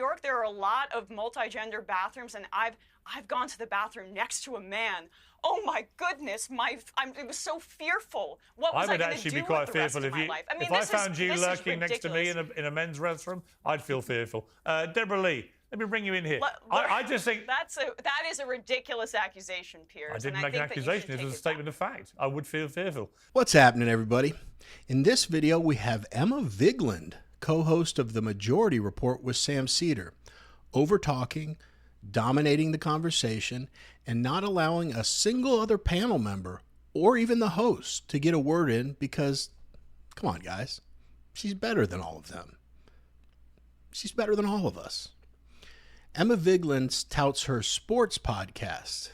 York, there are a lot of multi-gender bathrooms, and I've gone to the bathroom next to a man. Oh my goodness, it was so fearful. What was I going to do with the rest of my life? I mean, if I found you lurking next to me in a men's restroom, I'd feel fearful. Deborah Lee, let me bring you in here. I just think that is a ridiculous accusation, Piers. I didn't make an accusation. It was a statement of fact. I would feel fearful. What's happening, everybody? In this video, we have Emma Vigland, co-host of The Majority Report with Sam Cedar, over-talking, dominating the conversation, and not allowing a single other panel member or even the host to get a word in because, come on, guys, she's better than all of them. She's better than all of us. Emma Vigland touts her sports podcast.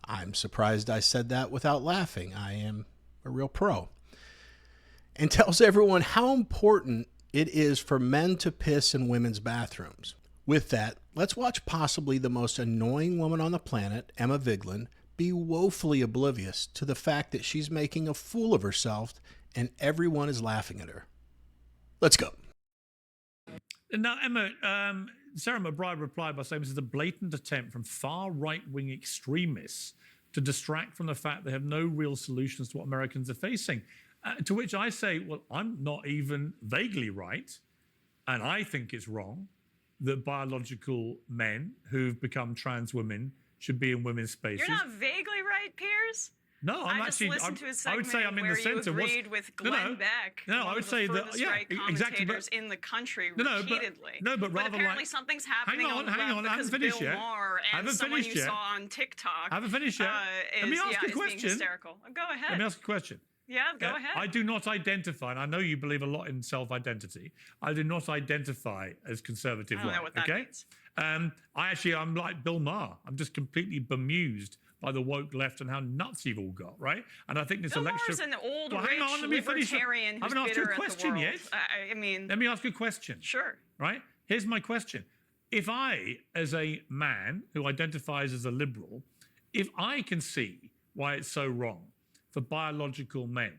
I'm surprised I said that without laughing. I am a real pro. And tells everyone how important it is for men to piss in women's bathrooms. With that, let's watch possibly the most annoying woman on the planet, Emma Vigland, be woefully oblivious to the fact that she's making a fool of herself and everyone is laughing at her. Let's go. Now, Emma, Sarah McBride replied by saying this is a blatant attempt from far right-wing extremists to distract from the fact they have no real solutions to what Americans are facing. To which I say, well, I'm not even vaguely right, and I think it's wrong that biological men who've become trans women should be in women's spaces. You're not vaguely right, Piers? No, I'm actually. I would say I'm in the center. You agreed with Glenn Beck. No, I would say that. Yeah, exactly. But, in the country repeatedly. But rather apparently something's happening on the left I haven't finished Bill yet. Maher and someone you saw on TikTok. I haven't finished yet. Let me ask a question. Hysterical. Go ahead. Let me ask a question. Yeah, go ahead. I do not identify, and I know you believe a lot in self-identity. I do not identify as conservative right. I don't know what that means. I'm like Bill Maher. I'm just completely bemused by the woke left and how nuts you've all got, right? And I think this election. Bill Maher's an old, rich libertarian who's bitter at the world. Yet. I mean, let me ask you a question. Sure. Right? Here's my question. If I, as a man who identifies as a liberal, if I can see why it's so wrong for biological men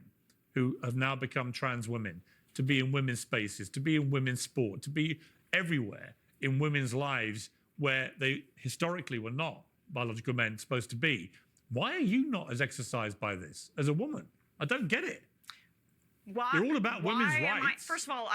who have now become trans women to be in women's spaces, to be in women's sport, to be everywhere in women's lives where they historically were not biological men supposed to be. Why are you not as exercised by this as a woman? I don't get it. Why? You're all about women's rights. First of all,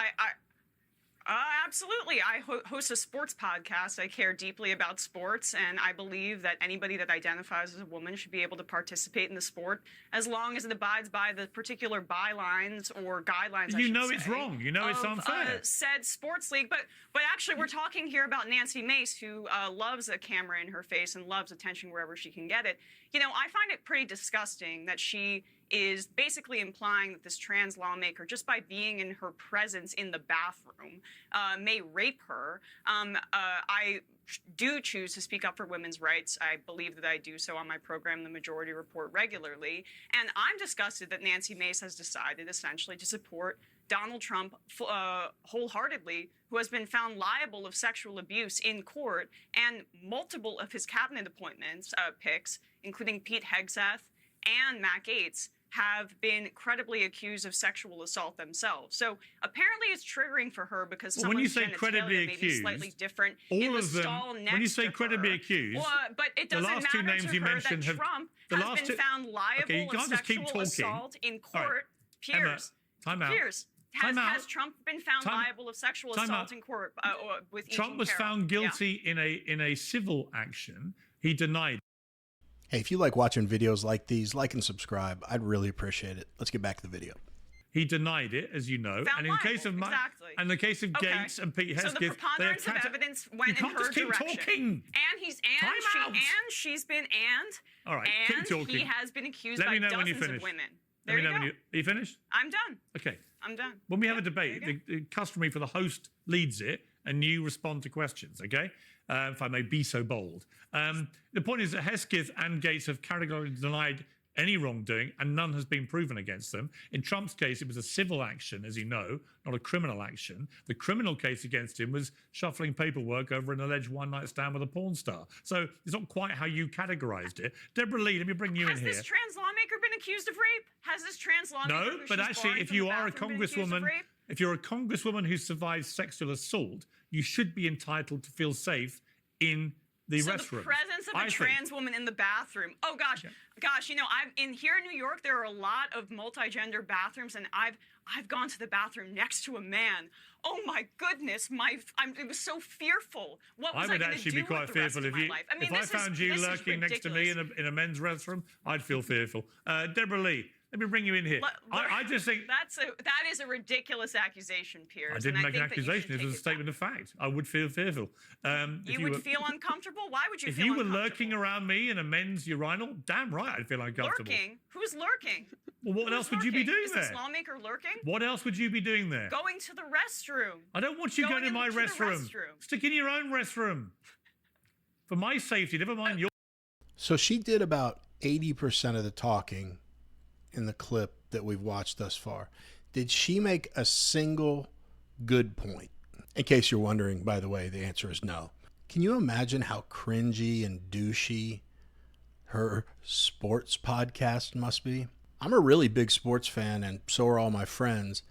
absolutely. I host a sports podcast. I care deeply about sports, and I believe that anybody that identifies as a woman should be able to participate in the sport as long as it abides by the particular bylines or guidelines. You know it's wrong. You know it's unfair. Said sports league, but actually we're talking here about Nancy Mace, who loves a camera in her face and loves attention wherever she can get it. You know, I find it pretty disgusting that she is basically implying that this trans lawmaker, just by being in her presence in the bathroom, may rape her. I do choose to speak up for women's rights. I believe that I do so on my program, The Majority Report, regularly. And I'm disgusted that Nancy Mace has decided essentially to support Donald Trump wholeheartedly, who has been found liable of sexual abuse in court, and multiple of his cabinet appointments, picks, including Pete Hegseth and Matt Gaetz, have been credibly accused of sexual assault themselves. So apparently it's triggering for her because someone's genitalia may be slightly different in the stall next to her. When you say credibly accused, but it doesn't matter to her that Trump has been found liable of sexual assault in court. Piers, Piers, has Trump been found liable of sexual assault in court with Eugene Trump was found guilty in a civil action. He denied. Hey, if you like watching videos like these, like and subscribe. I'd really appreciate it. Let's get back to the video. He denied it, as you know. And in case of and the case of Gaetz and Pete Hegseth, so the preponderance of evidence went in her direction. Talking. And she's been all right, and keep talking. He has been accused by dozens of women. There you go. Are you finished? I'm done. Okay. I'm done. When we have a debate, the customary for the host leads it, and you respond to questions. Okay. If I may be so bold. The point is that Hegseth and Gaetz have categorically denied any wrongdoing, and none has been proven against them. In Trump's case, it was a civil action, as you know, not a criminal action. The criminal case against him was shuffling paperwork over an alleged one-night stand with a porn star. So it's not quite how you categorized it. Deborah Lee, let me bring you in here. Has this trans lawmaker been accused of rape? Has this trans lawmaker No, but actually, if you are a congresswoman, if you're a congresswoman who survived sexual assault, you should be entitled to feel safe in the so restroom. the presence of a trans woman in the bathroom. Oh gosh, gosh, you know, here in New York, there are a lot of multi-gender bathrooms, and I've gone to the bathroom next to a man. Oh my goodness, it was so fearful. What was I going to do actually be quite with the rest fearful of my life? if I found you lurking next to me in a men's restroom. I'd feel fearful. Deborah Lee, let me bring you in here. I just think that is a ridiculous accusation, Piers. I didn't make an accusation. It was a statement of fact. I would feel fearful. You would feel uncomfortable? Why would you if feel you were uncomfortable? lurking around me in a men's urinal, damn right I'd feel uncomfortable. Lurking? Who's lurking? Well, what else would you be doing there? Is this lawmaker lurking? What else would you be doing there? Going to the restroom. I don't want you going to my restroom. Stick in your own restroom. For my safety, never mind your. So she did about 80% of the talking in the clip that we've watched thus far. Did she make a single good point? In case you're wondering, by the way, the answer is no. Can you imagine how cringy and douchey her sports podcast must be? I'm a really big sports fan, and so are all my friends.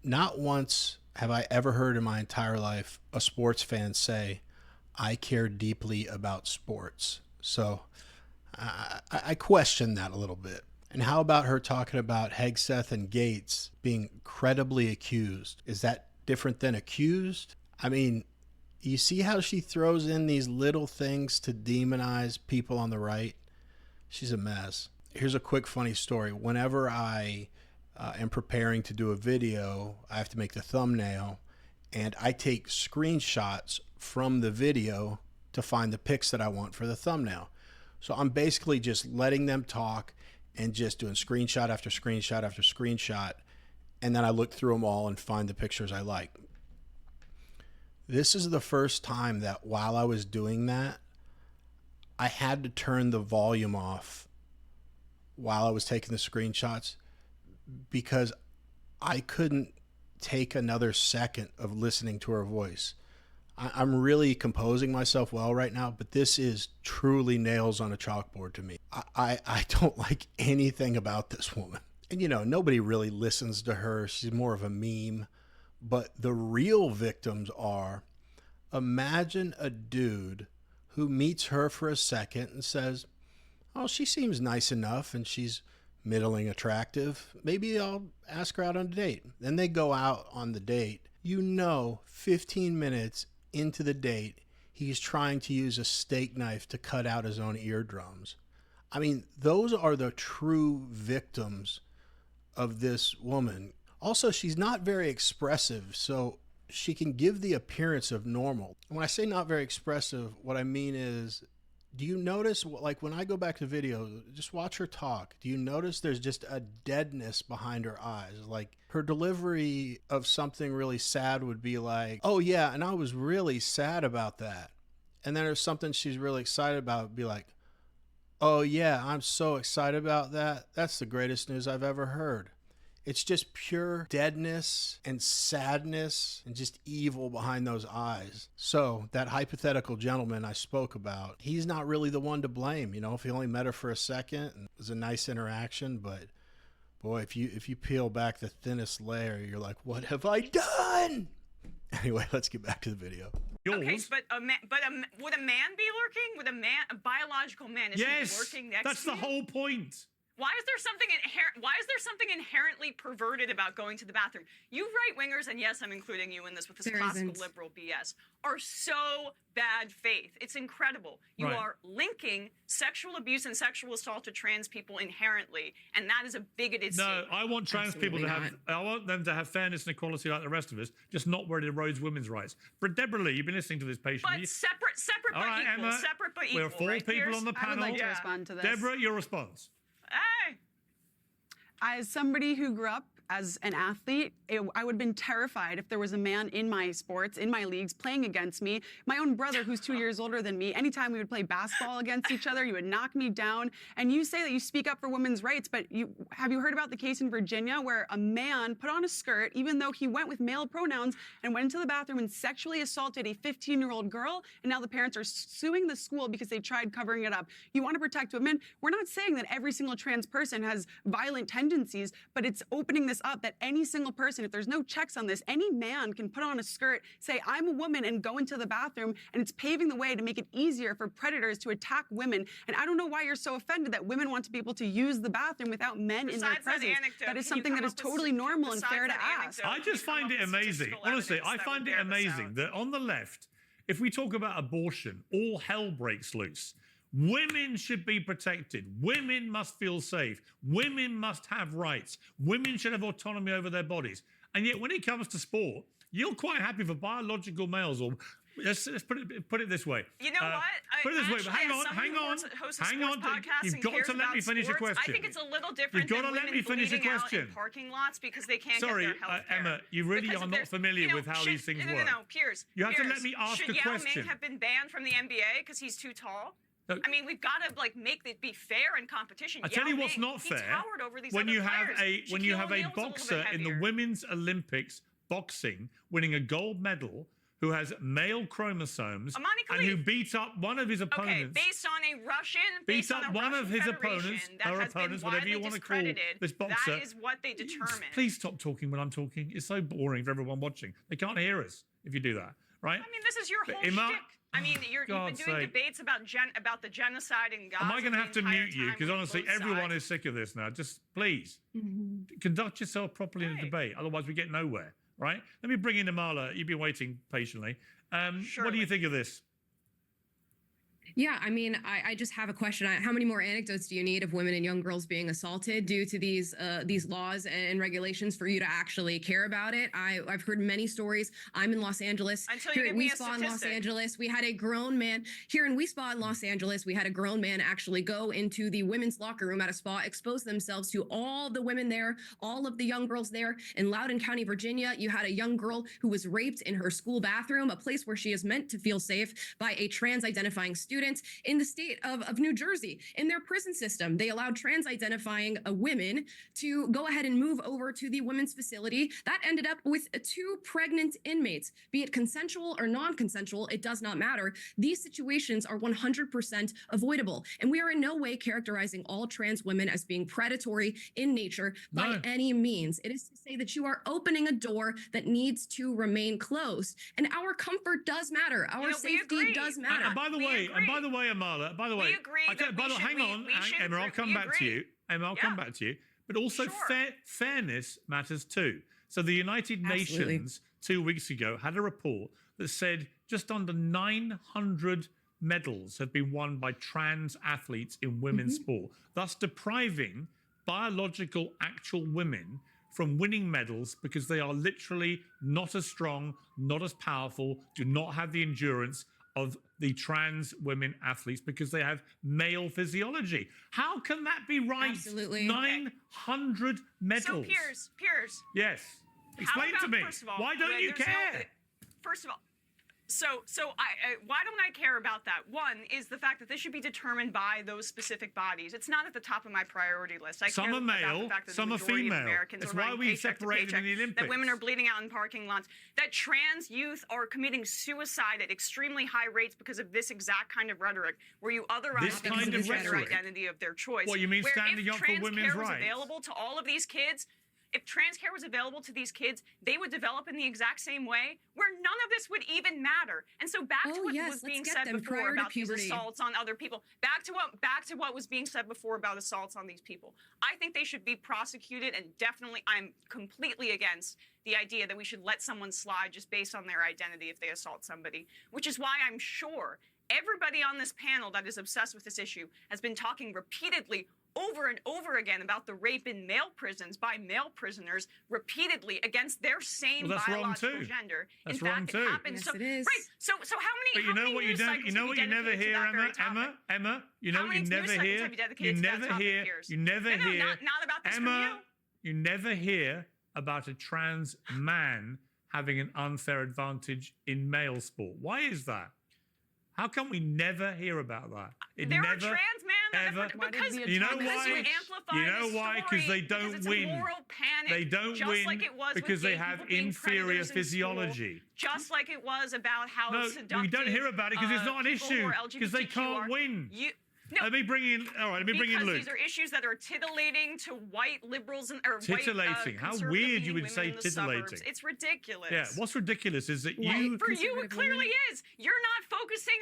Not once have I ever heard in my entire life a sports fan say, I care deeply about sports. So I question that a little bit. And how about her talking about Hegseth and Gates being credibly accused? Is that different than accused? I mean, you see how she throws in these little things to demonize people on the right? She's a mess. Here's a quick funny story. Whenever I am preparing to do a video, I have to make the thumbnail, and I take screenshots from the video to find the pics that I want for the thumbnail. So I'm basically just letting them talk and just doing screenshot after screenshot after screenshot, and then I look through them all and find the pictures I like. This is the first time that while I was doing that, I had to turn the volume off while I was taking the screenshots because I couldn't take another second of listening to her voice. I'm really composing myself well right now, but this is truly nails on a chalkboard to me. I don't like anything about this woman. And, you know, nobody really listens to her. She's more of a meme. But the real victims are, imagine a dude who meets her for a second and says, oh, she seems nice enough and she's middling attractive. Maybe I'll ask her out on a date. Then they go out on the date. You know, 15 minutes into the date, he's trying to use a steak knife to cut out his own eardrums. I mean, those are the true victims of this woman. Also, she's not very expressive, so she can give the appearance of normal. When I say not very expressive, what I mean is, do you notice, like when I go back to video, just watch her talk. Do you notice there's just a deadness behind her eyes? Like her delivery of something really sad would be like, oh yeah, and I was really sad about that. And then there's something she's really excited about, would be like, oh yeah, I'm so excited about that. That's the greatest news I've ever heard. It's just pure deadness and sadness and just evil behind those eyes. So that hypothetical gentleman I spoke about, he's not really the one to blame. You know, if he only met her for a second and it was a nice interaction, but boy, if you peel back the thinnest layer, you're like, what have I done? Anyway, let's get back to the video. Okay, but would a man be lurking? Would a biological man, is he lurking next to you? That's the whole point. Why is there something inherently perverted about going to the bathroom? You right-wingers, and yes, I'm including you in this with this classical liberal BS, are so bad faith. It's incredible. You are linking sexual abuse and sexual assault to trans people inherently, and that is a bigoted statement. No, I want trans people to have, I want them to have fairness and equality like the rest of us, just not where it erodes women's rights. But Deborah Lee, you've been listening to this patiently. But separate but equal. Emma, separate but equal. We're four people on the panel. I would like to respond to this. Deborah, your response. Hey. As somebody who grew up as an athlete, I would have been terrified if there was a man in my sports, in my leagues, playing against me. My own brother, who's 2 years older than me, anytime we would play basketball against each other, he would knock me down. And you say that you speak up for women's rights, but have you heard about the case in Virginia where a man put on a skirt, even though he went with male pronouns, and went into the bathroom and sexually assaulted a 15-year-old girl, and now the parents are suing the school because they tried covering it up. You want to protect women? We're not saying that every single trans person has violent tendencies, but it's opening this this up, that any single person, if there's no checks on this, any man can put on a skirt, say, I'm a woman, and go into the bathroom, and it's paving the way to make it easier for predators to attack women. And I don't know why you're so offended that women want to be able to use the bathroom without men in their presence. That is something that is totally normal and fair to ask. I just find it amazing. Honestly, I find it amazing that on the left, if we talk about abortion, all hell breaks loose. Women should be protected. Women must feel safe. Women must have rights. Women should have autonomy over their bodies. And yet when it comes to sport, you're quite happy for biological males, or let's put it this way. You know what? Put it this way, but hang on. You've got to let me finish a question. I think it's a little different. You've got to let me finish a question. In parking lots because they can't Sorry, get their health care. Emma, you really are not familiar with how these things work. No, Piers. You have to let me ask a question. Should Yao Ming have been banned from the NBA because he's too tall? I mean, we've got to make it be fair in competition. I tell you what's not fair. When you have a boxer in the Women's Olympics boxing winning a gold medal who has male chromosomes and who beat up one of his opponents. Okay, based on a Russian, beat up one of his opponents, her opponents, whatever you want to call this boxer. That is what they determine. Please stop talking when I'm talking. It's so boring for everyone watching. They can't hear us if you do that, right? I mean, this is your whole shtick. I mean, you've been doing debates about the genocide in Gaza. Am I going to have to mute you? Because honestly, everyone is sick of this now. Just please conduct yourself properly in a debate. Otherwise, we get nowhere, right? Let me bring in Amala. You've been waiting patiently. What do you think of this? Yeah, I mean, I just have a question. How many more anecdotes do you need of women and young girls being assaulted due to these laws and regulations for you to actually care about it? I've heard many stories. I'm in Los Angeles. Until you give me a statistic. In Los Angeles, we had a grown man here in Wispa in Los Angeles. We had a grown man actually go into the women's locker room at a spa, expose themselves to all the women there, all of the young girls there. In Loudoun County, Virginia, you had a young girl who was raped in her school bathroom, a place where she is meant to feel safe, by a trans-identifying student. In the state of New Jersey, in their prison system, they allowed trans-identifying women to go ahead and move over to the women's facility. That ended up with 2 pregnant inmates. Be it consensual or non-consensual, it does not matter. These situations are 100% avoidable. And we are in no way characterizing all trans women as being predatory in nature by any means. It is to say that you are opening a door that needs to remain closed. And our comfort does matter. Our safety does matter. And by the way, Amala, by the way, we agree hang on, Emma, I'll come back to you. Emma, I'll come back to you. But also fairness matters too. So the United Nations 2 weeks ago had a report that said just under 900 medals have been won by trans athletes in women's sport, thus depriving biological actual women from winning medals because they are literally not as strong, not as powerful, do not have the endurance of the trans women athletes because they have male physiology. How can that be right? Absolutely. 900 medals. So Piers. Yes. Explain to me. First of all, why don't you care? First of all, why don't I care about that? One is the fact that this should be determined by those specific bodies. It's not at the top of my priority list. Some are male, some are female. That's why we separated in the Olympics. That women are bleeding out in parking lots. That trans youth are committing suicide at extremely high rates because of this exact kind of rhetoric, where you otherwise this kind of gender identity of their choice. What you mean, standing up for women's rights? If trans care was available to all of these kids, if trans care was available to these kids, they would develop in the exact same way where none of this would even matter. And so back to what was being said before about these assaults on other people. Back to what was being said before about assaults on these people. I think they should be prosecuted, and definitely I'm completely against the idea that we should let someone slide just based on their identity if they assault somebody, which is why I'm sure everybody on this panel that is obsessed with this issue has been talking repeatedly over and over again about the rape in male prisons by male prisoners repeatedly against their same biological gender. That's in fact, wrong it happens. Yes, it is. Right. So how many? But you know what you never hear, Emma. You know what you never hear. You never hear. Not about this Emma. You never hear about a trans man having an unfair advantage in male sport. Why is that? How come we never hear about that? There are trans men because you know why? You know why? Because they don't win. They don't win because they have inferior physiology. Just like it was about how we don't hear about it because it's not an issue because they can't win. No, Let me bring in. All right, let me bring in because Luke. these are issues that are titillating to white liberals or Titillating. white How conservative weird you leaning would women say in the titillating. suburbs. It's ridiculous. Yeah, what's ridiculous is that White you. For you, it conservative clearly women? is. You're not focusing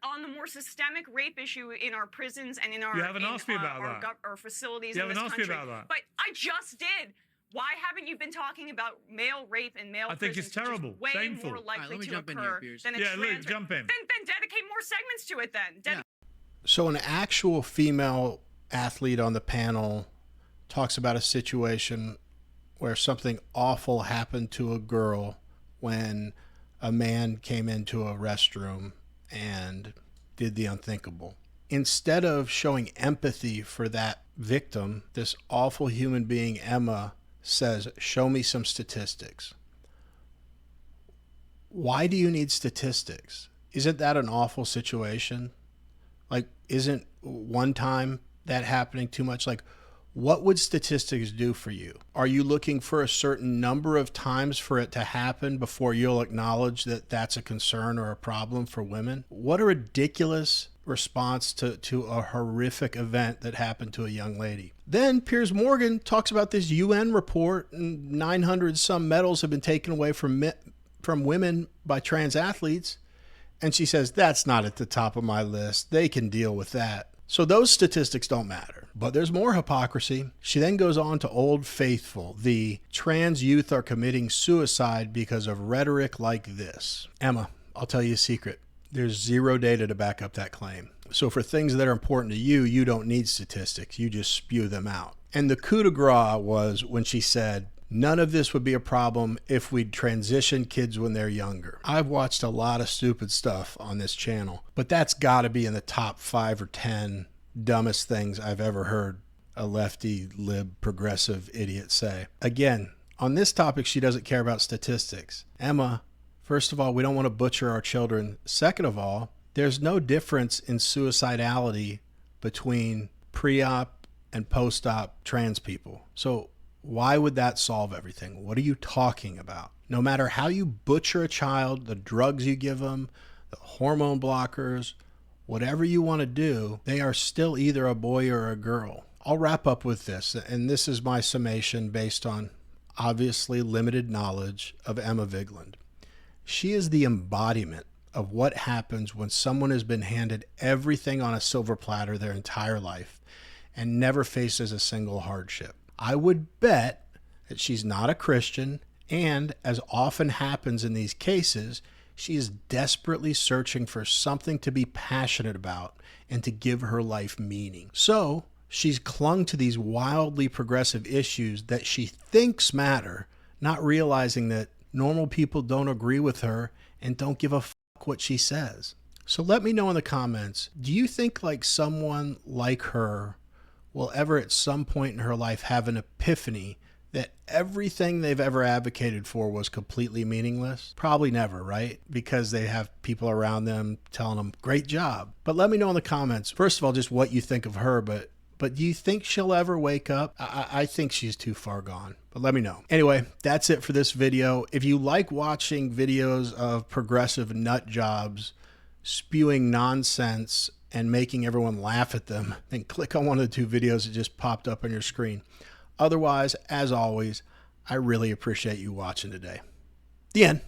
on the more systemic rape issue in our prisons and in our You haven't asked me about our, that. our facilities You in this haven't asked me country. about that. But I just did. Why haven't you been talking about male rape and male I think it's prisons, which is terrible. way Shameful. more All right, likely let me to jump in occur here, Piers. than a Yeah, Luke, trans jump in. Then dedicate more segments to it then. So an actual female athlete on the panel talks about a situation where something awful happened to a girl when a man came into a restroom and did the unthinkable. Instead of showing empathy for that victim, this awful human being, Emma, says, "Show me some statistics." Why do you need statistics? Isn't that an awful situation? Like, isn't one time that happening too much? Like, what would statistics do for you? Are you looking for a certain number of times for it to happen before you'll acknowledge that that's a concern or a problem for women? What a ridiculous response to a horrific event that happened to a young lady. Then Piers Morgan talks about this UN report, and 900 some medals have been taken away from women by trans athletes. And she says, that's not at the top of my list. They can deal with that. So those statistics don't matter. But there's more hypocrisy. She then goes on to Old Faithful. The trans youth are committing suicide because of rhetoric like this. Emma, I'll tell you a secret. There's zero data to back up that claim. So for things that are important to you, you don't need statistics. You just spew them out. And the coup de grace was when she said, none of this would be a problem if we'd transition kids when they're younger. I've watched a lot of stupid stuff on this channel, but that's got to be in the top 5 or 10 dumbest things I've ever heard a lefty, lib, progressive idiot say. Again, on this topic, she doesn't care about statistics. Emma, first of all, we don't want to butcher our children. Second of all, there's no difference in suicidality between pre-op and post-op trans people. So why would that solve everything? What are you talking about? No matter how you butcher a child, the drugs you give them, the hormone blockers, whatever you want to do, they are still either a boy or a girl. I'll wrap up with this, and this is my summation based on obviously limited knowledge of Emma Vigland. She is the embodiment of what happens when someone has been handed everything on a silver platter their entire life and never faces a single hardship. I would bet that she's not a Christian, and as often happens in these cases, she is desperately searching for something to be passionate about and to give her life meaning. So she's clung to these wildly progressive issues that she thinks matter, not realizing that normal people don't agree with her and don't give a fuck what she says. So let me know in the comments, do you think like someone like her will ever at some point in her life have an epiphany that everything they've ever advocated for was completely meaningless? Probably never, right? Because they have people around them telling them, great job. But let me know in the comments, first of all, just what you think of her, but do you think she'll ever wake up? I think she's too far gone, but let me know. Anyway, that's it for this video. If you like watching videos of progressive nut jobs spewing nonsense and making everyone laugh at them, then click on one of the 2 videos that just popped up on your screen. Otherwise, as always, I really appreciate you watching today. The end.